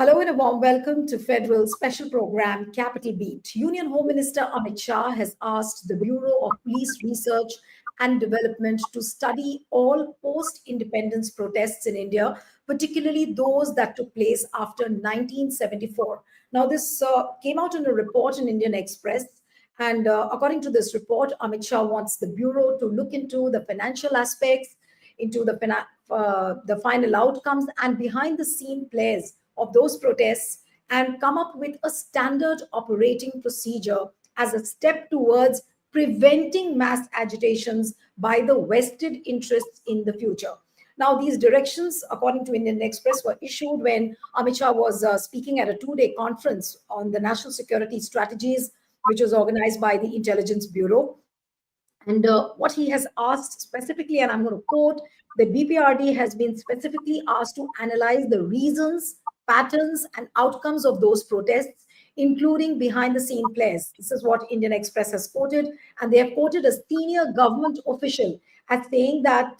Hello and a warm welcome to Federal Special Program Capital Beat. Union Home Minister Amit Shah has asked the Bureau of Police Research and Development to study all post-independence protests in India, particularly those that took place after 1974. Now, this came out in a report in Indian Express. And according to this report, Amit Shah wants the Bureau to look into the financial aspects, into the final outcomes, and behind the scene players of those protests, and come up with a standard operating procedure as a step towards preventing mass agitations by the vested interests in the future. Now, these directions, according to Indian Express, were issued when Amit Shah was speaking at a two-day conference on the national security strategies, which was organized by the Intelligence Bureau. And what he has asked specifically, and I'm going to quote, the BPRD has been specifically asked to analyze the reasons, patterns, and outcomes of those protests, including behind the scene players. This is what Indian Express has quoted. And they have quoted a senior government official as saying that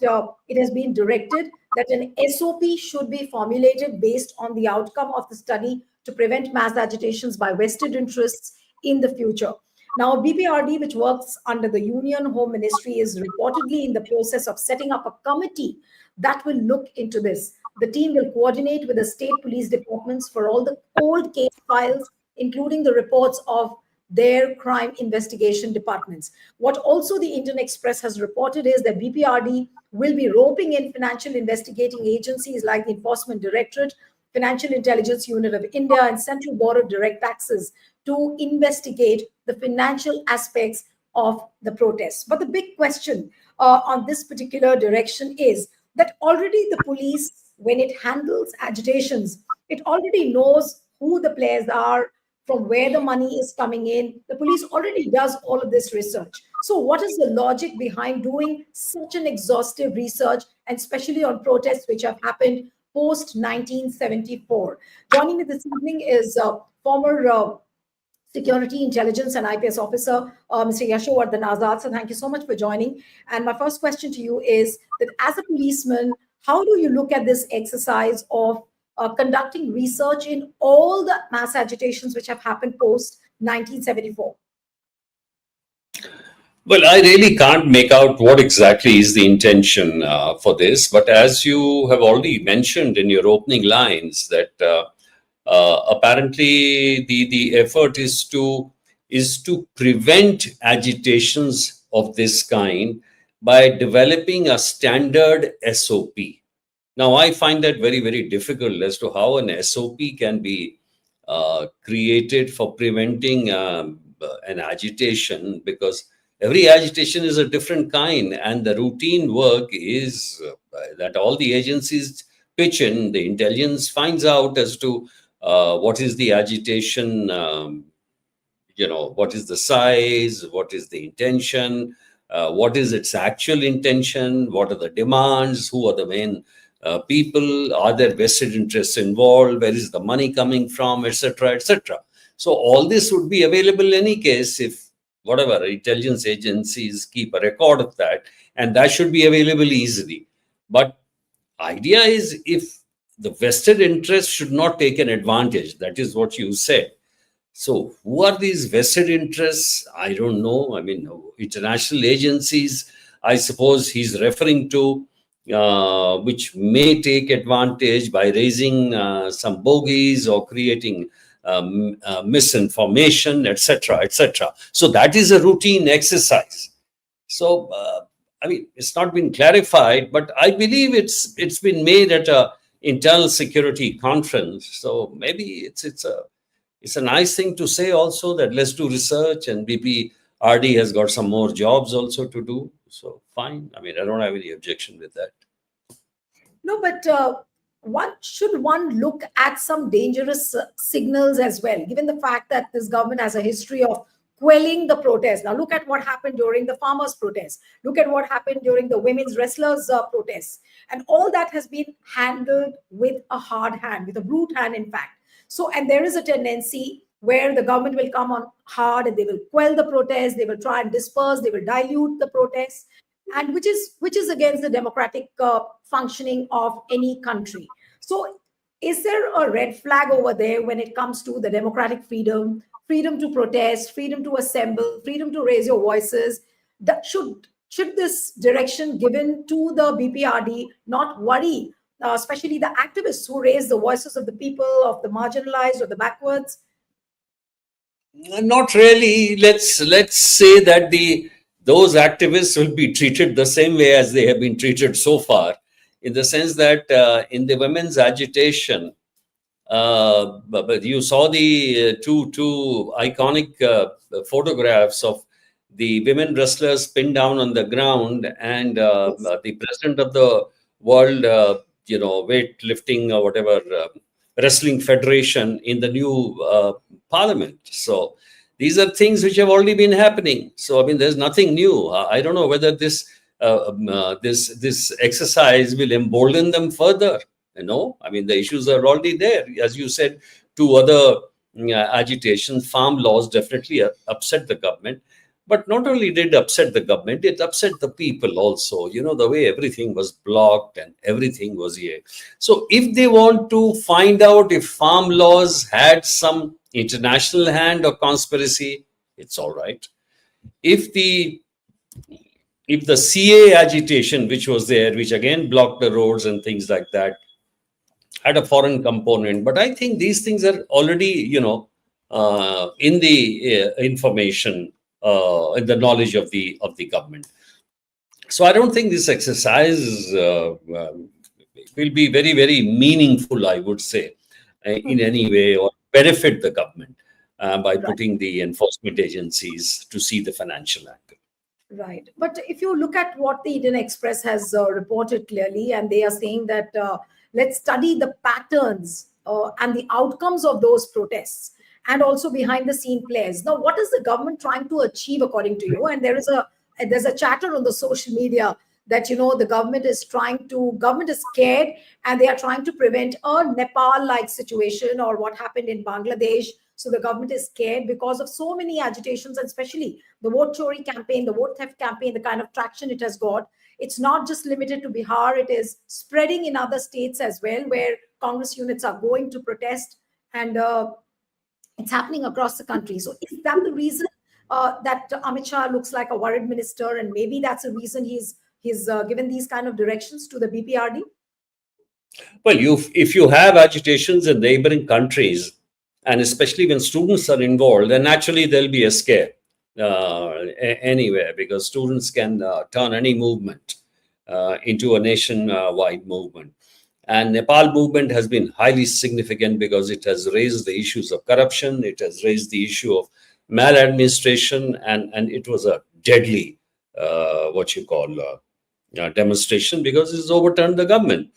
it has been directed that an SOP should be formulated based on the outcome of the study to prevent mass agitations by vested interests in the future. Now, BPRD, which works under the Union Home Ministry, is reportedly in the process of setting up a committee that will look into this. The team will coordinate with the state police departments for all the old case files, including the reports of their crime investigation departments. What also the Indian Express has reported is that BPRD will be roping in financial investigating agencies like the Enforcement Directorate, Financial Intelligence Unit of India, and Central Board of Direct Taxes to investigate the financial aspects of the protests. But the big question on this particular direction is that already the police, when it handles agitations, it already knows who the players are, from where the money is coming in. The police already does all of this research. So what is the logic behind doing such an exhaustive research, and especially on protests which have happened post 1974? Joining me this evening is former Security Intelligence and IPS officer, Mr. Yashovardhan Azad. So thank you so much for joining. And my first question to you is that as a policeman, how do you look at this exercise of conducting research in all the mass agitations which have happened post 1974? Well, I really can't make out what exactly is the intention for this. But as you have already mentioned in your opening lines, that apparently the effort is to prevent agitations of this kind by developing a standard SOP. Now, I find that very, very difficult as to how an SOP can be created for preventing an agitation, because every agitation is a different kind, and the routine work is that all the agencies pitch in, the intelligence finds out as to what is the agitation, what is the size, what is the intention, what is its actual intention, what are the demands, who are the main people, are there vested interests involved, where is the money coming from, etc., etc. So all this would be available in any case if whatever intelligence agencies keep a record of that, and that should be available easily. But idea is, if the vested interests should not take an advantage, that is what you said. So who are these vested interests? I don't know. I mean, international agencies, I suppose he's referring to, which may take advantage by raising some bogeys or creating misinformation, etc., etc. So that is a routine exercise. So I mean, it's not been clarified, but I believe it's been made at a internal security conference. So maybe it's a nice thing to say also, that let's do research, and BPRD has got some more jobs also to do. So fine. I mean, I don't have any objection with that. No, but one look at some dangerous signals as well, given the fact that this government has a history of quelling the protest. Now, look at what happened during the farmers' protest. Look at what happened during the women's wrestlers' protests. And all that has been handled with a hard hand, with a brute hand, in fact. So, and there is a tendency where the government will come on hard and they will quell the protest, they will try and disperse, they will dilute the protests, and which is against the democratic functioning of any country. So is there a red flag over there when it comes to the democratic freedom, freedom to protest, freedom to assemble, freedom to raise your voices? That should this direction given to the BPRD not worry, especially the activists who raise the voices of the people, of the marginalized or the backwards? Not really. Let's say that the those activists will be treated the same way as they have been treated so far, in the sense that in the women's agitation, but you saw the two iconic photographs of the women wrestlers pinned down on the ground, and Yes. the president of the world, weightlifting or whatever wrestling federation in the new parliament. So these are things which have already been happening. So I mean, there's nothing new. I don't know whether this exercise will embolden them further. I mean, the issues are already there. As you said, two other agitations, farm laws definitely upset the government. But not only did it upset the government, it upset the people also. The way everything was blocked and everything was here. So if they want to find out if farm laws had some international hand or conspiracy, it's all right. If the CA agitation, which was there, which again blocked the roads and things like that, had a foreign component. But I think these things are already, in the information, in the knowledge of the government. So I don't think this exercise will be very, very meaningful, I would say, in any way, or benefit the government by Right. putting the enforcement agencies to see the financial angle. Right. But if you look at what the Indian Express has reported clearly, and they are saying that let's study the patterns and the outcomes of those protests and also behind the scene players. Now, what is the government trying to achieve according to you? And there's a chatter on the social media that the government is scared, and they are trying to prevent a Nepal-like situation or what happened in Bangladesh. So the government is scared because of so many agitations, and especially the vote chori campaign, the vote theft campaign, the kind of traction it has got. It's not just limited to Bihar, it is spreading in other states as well, where Congress units are going to protest, and it's happening across the country. So is that the reason that Amit Shah looks like a worried minister, and maybe that's the reason he's given these kind of directions to the BPRD? Well, if you have agitations in neighboring countries, and especially when students are involved, then naturally there'll be a scare anywhere, because students can turn any movement into a nation-wide movement. And Nepal movement has been highly significant because it has raised the issues of corruption, it has raised the issue of maladministration, and it was a deadly, demonstration, because it's overturned the government.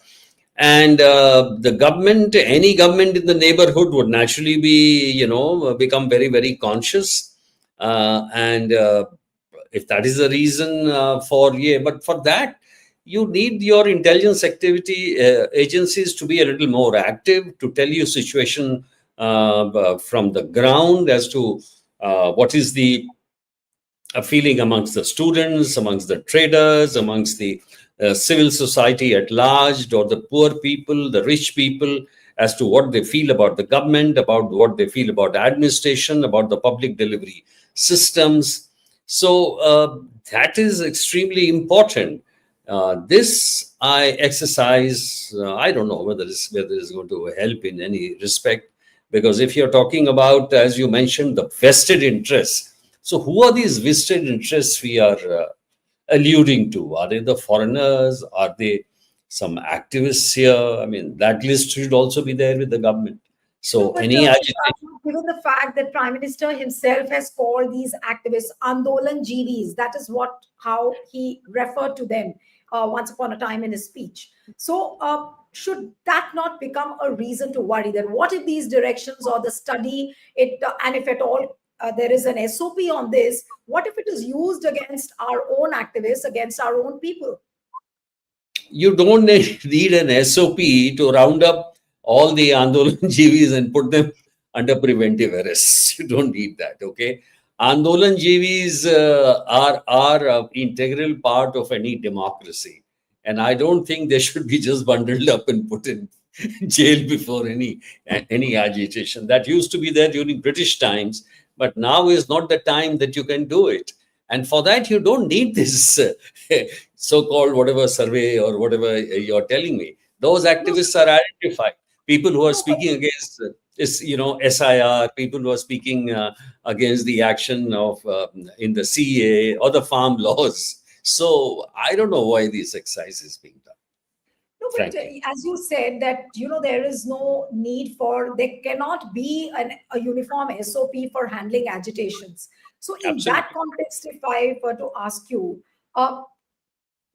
And any government in the neighborhood would naturally become very, very conscious. And if that is the reason but for that, you need your intelligence activity agencies to be a little more active, to tell you situation from the ground as to what is the feeling amongst the students, amongst the traders, amongst the civil society at large, or the poor people, the rich people, as to what they feel about the government, about what they feel about administration, about the public delivery systems. So that is extremely important. This exercise, I don't know whether it's going to help in any respect, because if you're talking about, as you mentioned, the vested interests, so who are these vested interests we are alluding to? Are they the foreigners? Are they some activists here? I mean, that list should also be there with the government. No, So but any agitation. given the fact that Prime Minister himself has called these activists Andolan GVs, that is how he referred to them once upon a time in his speech. So should that not become a reason to worry? Then what if these directions or the study, and if at all there is an SOP on this, what if it is used against our own activists, against our own people? You don't need an SOP to round up all the Andolan GVs and put them under preventive arrest. You don't need that, okay? Andolan GVs are an integral part of any democracy. And I don't think they should be just bundled up and put in jail before any agitation. That used to be there during British times, but now is not the time that you can do it. And for that, you don't need this so-called whatever survey or whatever you're telling me. Those No, activists are identified. People who are no, but speaking against SIR, people who are speaking against the action of in the CA or the farm laws. So I don't know why this exercise is being done, no, but frankly. as you said that there is no need for there cannot be a uniform SOP for handling agitations. So in that Absolutely. context, if I were to ask you, uh,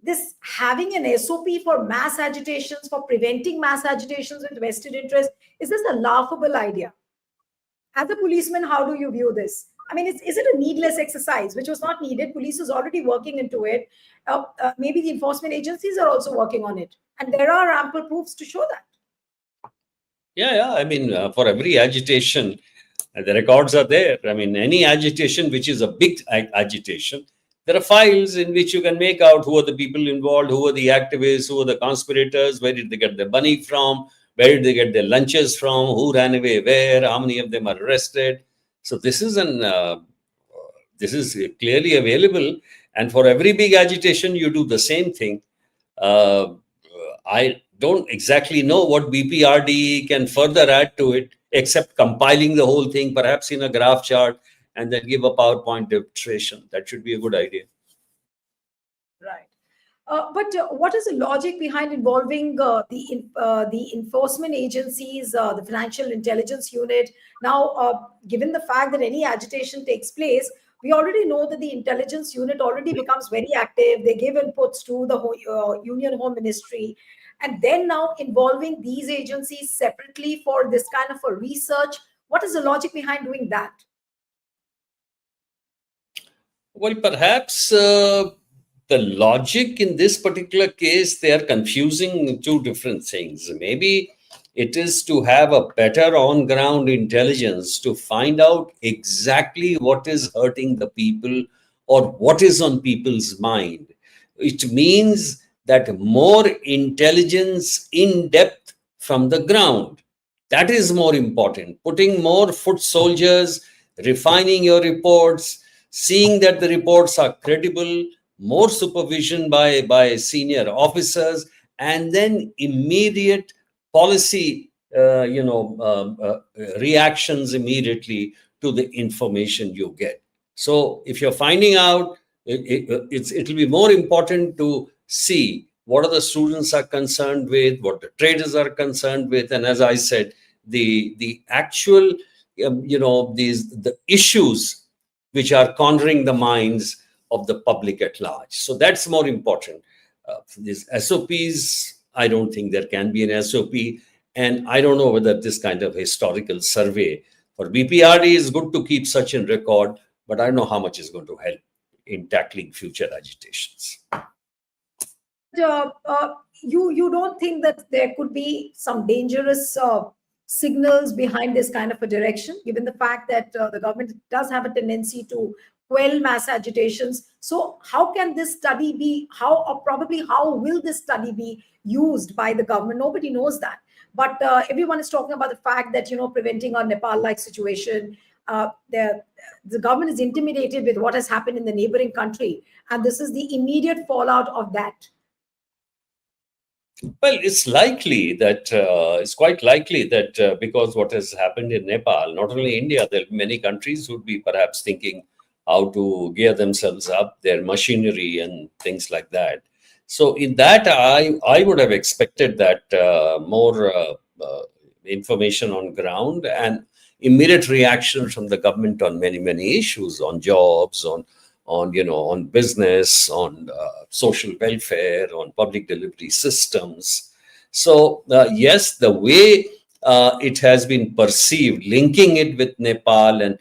this having an SOP for mass agitations, for preventing mass agitations with vested interest, is this a laughable idea? As a policeman, how do you view this? I mean, is it a needless exercise which was not needed? Police is already working into it. Maybe the enforcement agencies are also working on it. And there are ample proofs to show that. Yeah. I mean, for every agitation, the records are there. I mean, any agitation which is a big agitation, there are files in which you can make out who are the people involved, who are the activists, who are the conspirators, where did they get their money from, where did they get their lunches from, who ran away where, how many of them are arrested. So this is clearly available. And for every big agitation, you do the same thing. Uh, I don't exactly know what BPR&D can further add to it, except compiling the whole thing, perhaps in a graph chart, and then give a PowerPoint demonstration. That should be a good idea. Right. But what is the logic behind involving the enforcement agencies, the Financial Intelligence Unit? Now, given the fact that any agitation takes place, we already know that the intelligence unit already becomes very active. They give inputs to the Union Home Ministry, and then now involving these agencies separately for this kind of a research. What is the logic behind doing that? Well, perhaps the logic in this particular case, they are confusing two different things. Maybe it is to have a better on ground intelligence to find out exactly what is hurting the people or what is on people's mind. It means that more intelligence in depth from the ground. That is more important. Putting more foot soldiers, refining your reports, seeing that the reports are credible, more supervision by senior officers, and then immediate policy reactions immediately to the information you get. So if you're finding out, it'll be more important to see what are the students are concerned with, what the traders are concerned with, and as I said, the actual the issues which are cornering the minds of the public at large. So that's more important. These SOPs, I don't think there can be an SOP. And I don't know whether this kind of historical survey for BPR&D is good to keep such a record, but I don't know how much is going to help in tackling future agitations. You don't think that there could be some dangerous signals behind this kind of a direction, given the fact that the government does have a tendency to quell mass agitations? So how can this study be, how, or probably how will this study be used by the government? Nobody knows that. But everyone is talking about the fact that, preventing a Nepal-like situation, the government is intimidated with what has happened in the neighboring country. And this is the immediate fallout of that. Well, it's quite likely that because what has happened in Nepal, not only India, there are many countries would be perhaps thinking how to gear themselves up, their machinery and things like that. So in that, I would have expected that more information on ground and immediate reaction from the government on many issues, on jobs, on business, on social welfare, on public delivery systems. So yes, the way it has been perceived, linking it with Nepal and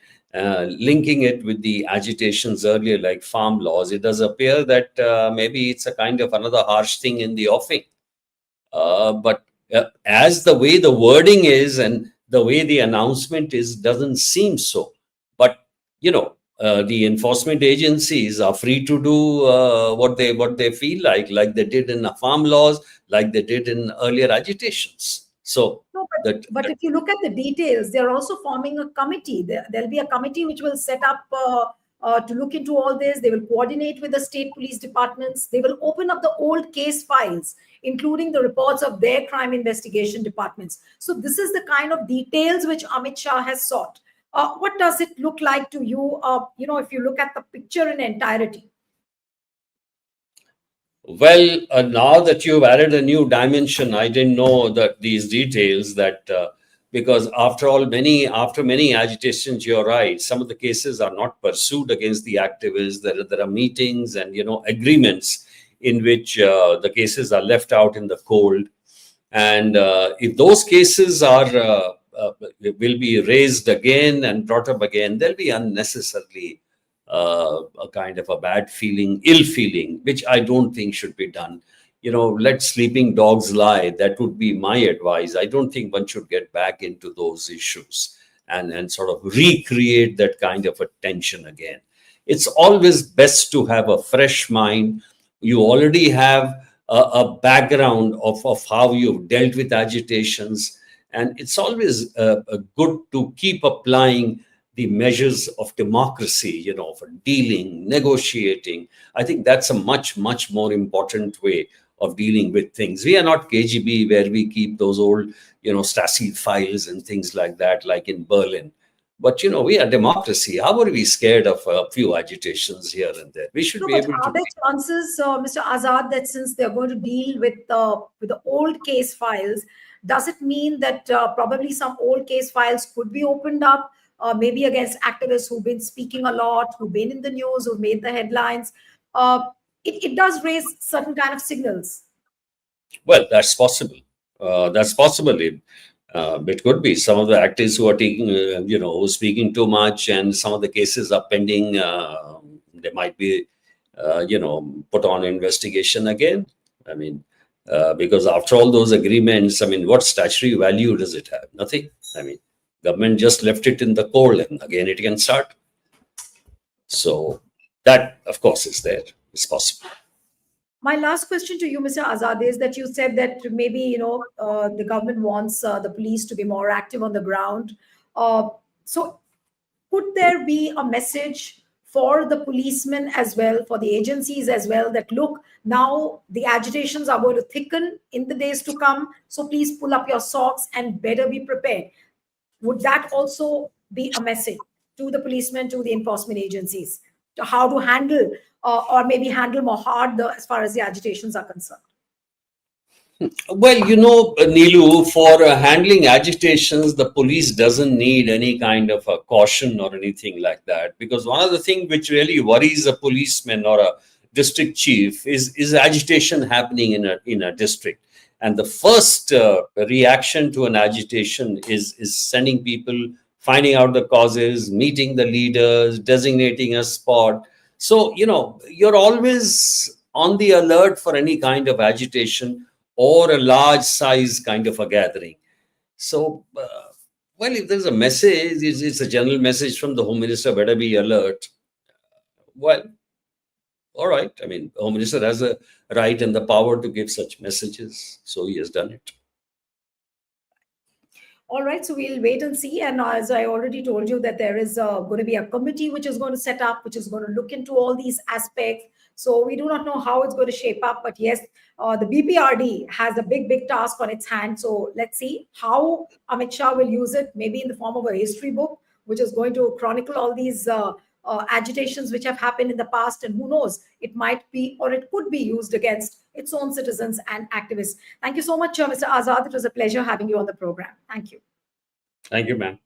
linking it with the agitations earlier, like farm laws, it does appear that maybe it's a kind of another harsh thing in the offing. But as the way the wording is and the way the announcement is, doesn't seem so. But the enforcement agencies are free to do what they feel like they did in the farm laws, like they did in earlier agitations. So No, that, but if you look at the details, they're also forming a committee. There'll be a committee which will set up to look into all this. They will coordinate with the state police departments. They will open up the old case files, including the reports of their crime investigation departments. So this is the kind of details which Amit Shah has sought. What does it look like to you? If you look at the picture in entirety. well, now that you've added a new dimension, I didn't know that these details that because after many agitations, you're right. Some of the cases are not pursued against the activists. There are meetings and agreements in which the cases are left out in the cold. And if those cases will be raised again and brought up again, there'll be unnecessarily a kind of a bad feeling, ill feeling, which I don't think should be done. Let sleeping dogs lie. That would be my advice. I don't think one should get back into those issues and sort of recreate that kind of a tension again. It's always best to have a fresh mind. You already have a background of how you've dealt with agitations. And it's always good to keep applying the measures of democracy, for dealing, negotiating. I think that's a much, much more important way of dealing with things. We are not KGB where we keep those old, Stasi files and things like that, like in Berlin. But, we are democracy. How are we scared of a few agitations here and there? We should No, be but able are to. there chances, Mr. Azad, that since they're going to deal with the old case files, does it mean that probably some old case files could be opened up, maybe against activists who've been speaking a lot, who've been in the news, who've made the headlines? It does raise certain kind of signals. Well, that's possible. That's possible. It could be some of the actors who are taking, who speaking too much, and some of the cases are pending. They might be, put on investigation again. I mean, because after all those agreements, I mean, what statutory value does it have? Nothing. I mean, government just left it in the cold, and again it can start. So that, of course, is there. It's possible. My last question to you, Mr. Azad, is that you said that maybe the government wants the police to be more active on the ground. So, could there be a message for the policemen as well, for the agencies as well, that look, now the agitations are going to thicken in the days to come, so please pull up your socks and better be prepared? Would that also be a message to the policemen, to the enforcement agencies, to how to handle or maybe handle more hard as far as the agitations are concerned? Well, Neelu, for handling agitations, the police doesn't need any kind of a caution or anything like that. Because one of the things which really worries a policeman or a district chief is agitation happening in a district. And the first reaction to an agitation is sending people, finding out the causes, meeting the leaders, designating a spot. So, you're always on the alert for any kind of agitation or a large size kind of a gathering. So, well, if there's a message, it's a general message from the Home Minister, better be alert. Well, all right. I mean, the Home Minister has a right and the power to give such messages. So he has done it. All right, so we'll wait and see. And as I already told you, that there is going to be a committee which is going to set up, which is going to look into all these aspects. So we do not know how it's going to shape up, but yes, the BPR&D has a big, big task on its hand. So let's see how Amit Shah will use it, maybe in the form of a history book, which is going to chronicle all these agitations which have happened in the past. And who knows, it might be or it could be used against its own citizens and activists. Thank you so much, Mr. Azad. It was a pleasure having you on the program. Thank you. Thank you, ma'am.